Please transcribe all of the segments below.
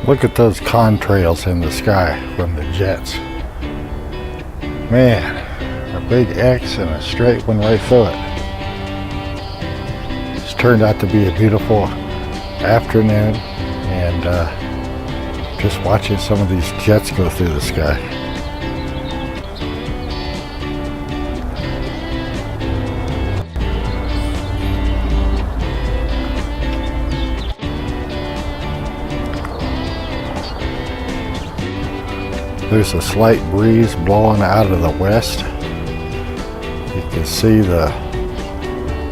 Look at those contrails in the sky from the jets. Man, a big X and a straight one right through it. It's turned out to be a beautiful afternoon, and just watching some of these jets go through the sky. There's a slight breeze blowing out of the west. You can see the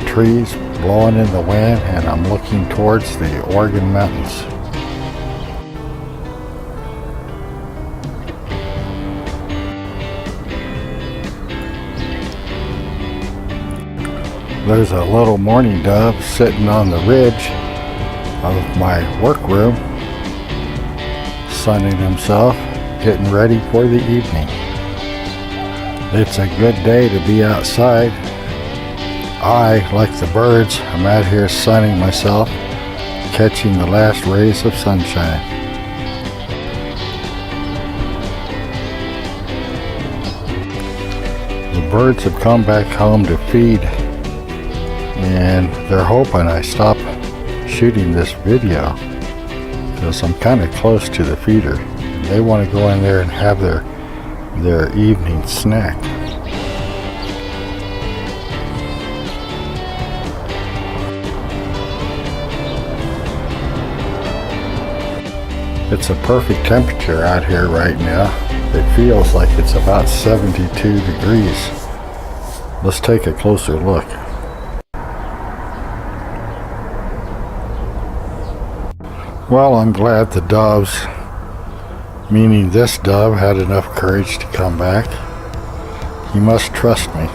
trees blowing in the wind, and I'm looking towards the Oregon Mountains. There's a little mourning dove sitting on the ridge of my workroom, sunning himself, getting ready for the evening. It's a good day to be outside. I, like the birds, I'm out here sunning myself, catching the last rays of sunshine. The birds have come back home to feed, and they're hoping I stop shooting this video because I'm kind of close to the feeder. They want to go in there and have their evening snack. It's a perfect temperature out here right now. It feels like it's about 72 degrees. Let's take a closer look. Well, I'm glad the doves, meaning this dove, had enough courage to come back. He must trust me.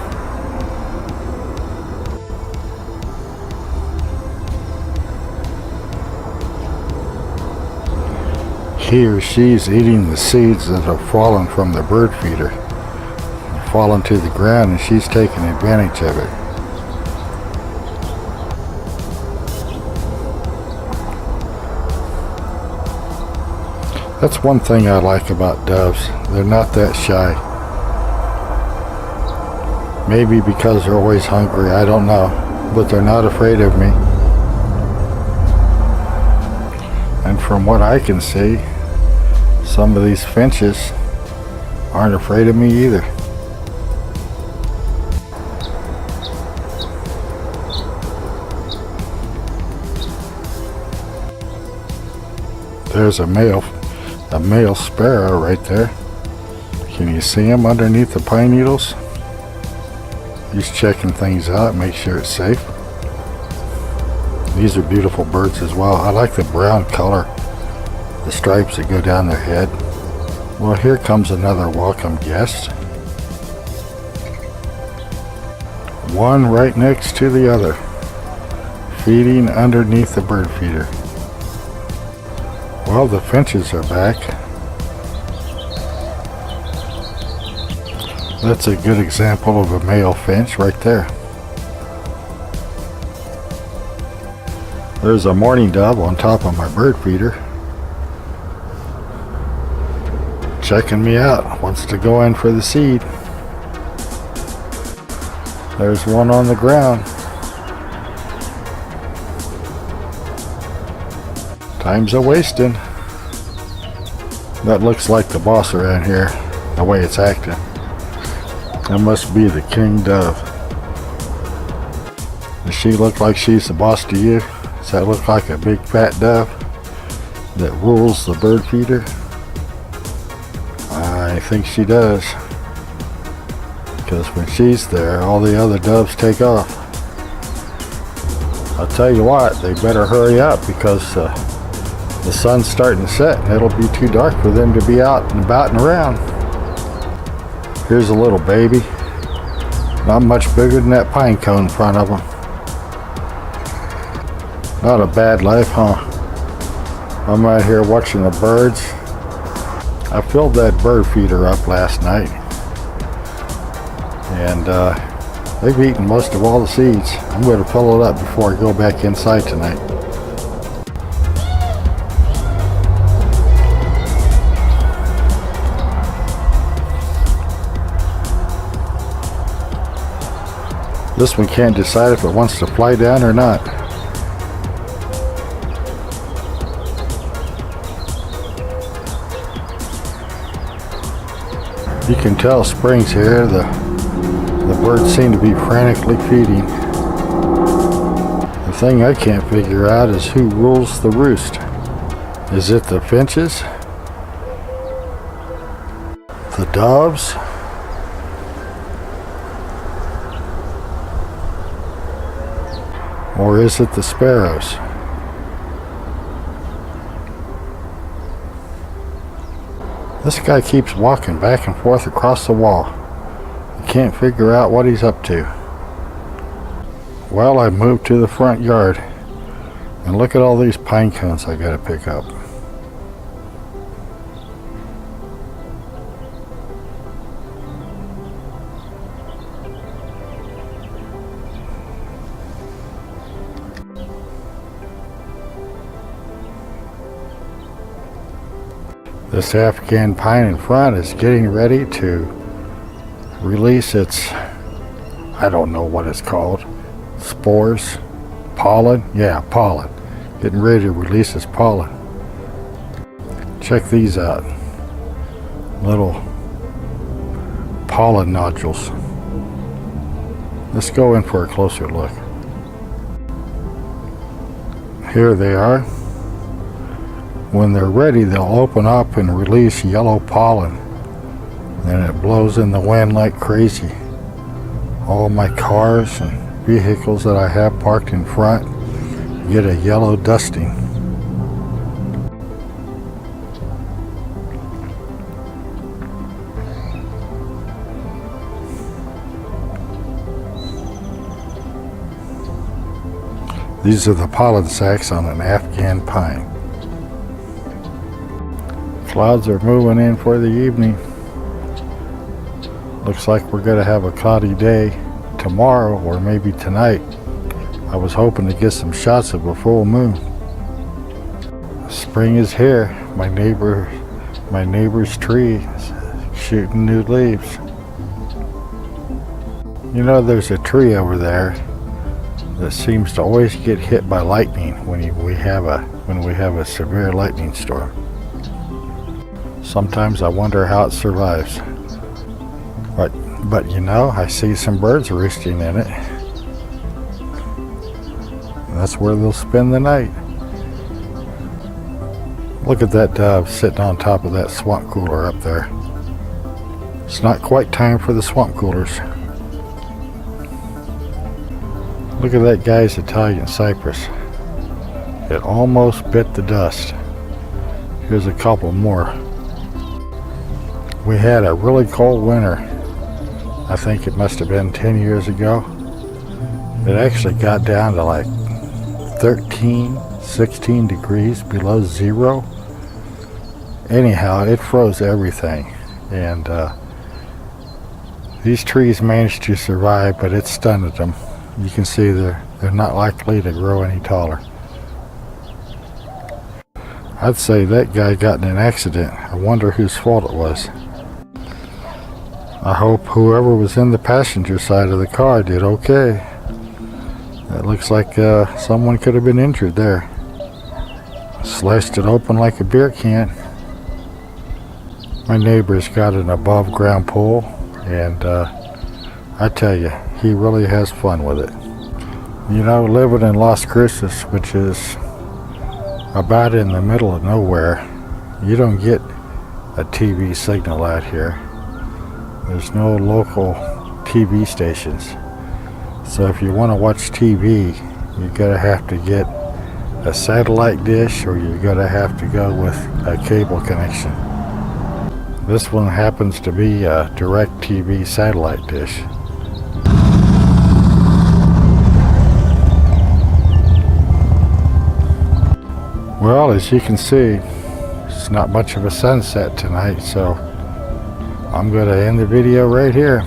He or she's eating the seeds that have fallen from the bird feeder. They've fallen to the ground, and she's taking advantage of it. That's one thing I like about doves. They're not that shy. Maybe because they're always hungry, I don't know. But they're not afraid of me. And from what I can see, some of these finches aren't afraid of me either. There's a male sparrow right there. Can you see him underneath the pine needles? He's checking things out, make sure it's safe. These are beautiful birds as well. I like the brown color, the stripes that go down their head. Well, here comes another welcome guest. One right next to the other, feeding underneath the bird feeder. Well, the finches are back. That's a good example of a male finch right there. There's a mourning dove on top of my bird feeder, checking me out, wants to go in for the seed. There's one on the ground. Time's a-wasting. That looks like the boss around here, the way it's acting. That must be the king dove. Does she look like she's the boss to you? Does that look like a big fat dove that rules the bird feeder? I think she does. Because when she's there, all the other doves take off. I'll tell you what, they better hurry up because the sun's starting to set and it'll be too dark for them to be out and about and around. Here's a little baby. Not much bigger than that pine cone in front of them. Not a bad life, huh? I'm out here watching the birds. I filled that bird feeder up last night. And they've eaten most of all the seeds. I'm going to fill it up before I go back inside tonight. This one can't decide if it wants to fly down or not. You can tell spring's here. The birds seem to be frantically feeding. The thing I can't figure out is who rules the roost. Is it the finches? The doves? Or is it the sparrows? This guy keeps walking back and forth across the wall. I can't figure out what he's up to. Well, I moved to the front yard, and look at all these pine cones I gotta pick up. This Afghan pine in front is getting ready to release its, I don't know what it's called, spores, pollen? Yeah, pollen. Getting ready to release its pollen. Check these out. Little pollen nodules. Let's go in for a closer look. Here they are. When they're ready, they'll open up and release yellow pollen. And it blows in the wind like crazy. All my cars and vehicles that I have parked in front get a yellow dusting. These are the pollen sacs on an Afghan pine. Clouds are moving in for the evening. Looks like we're going to have a cloudy day tomorrow or maybe tonight. I was hoping to get some shots of a full moon. Spring is here. My neighbor's tree is shooting new leaves. You know, there's a tree over there that seems to always get hit by lightning when we have a severe lightning storm. Sometimes I wonder how it survives. But you know, I see some birds roosting in it. And that's where they'll spend the night. Look at that dove sitting on top of that swamp cooler up there. It's not quite time for the swamp coolers. Look at that guy's Italian cypress. It almost bit the dust. Here's a couple more. We had a really cold winter. I think it must have been 10 years ago. It actually got down to like 13, 16 degrees below zero. Anyhow, it froze everything. And these trees managed to survive, but it stunted them. You can see they're not likely to grow any taller. I'd say that guy got in an accident. I wonder whose fault it was. I hope whoever was in the passenger side of the car did okay. It looks like someone could have been injured there. Sliced it open like a beer can. My neighbor's got an above ground pool, and I tell you, he really has fun with it. You know, living in Las Cruces, which is about in the middle of nowhere, you don't get a TV signal out here. There's no local TV stations. So if you want to watch TV, you're going to have to get a satellite dish, or you're going to have to go with a cable connection. This one happens to be a DirecTV satellite dish. Well, as you can see, it's not much of a sunset tonight, so I'm going to end the video right here.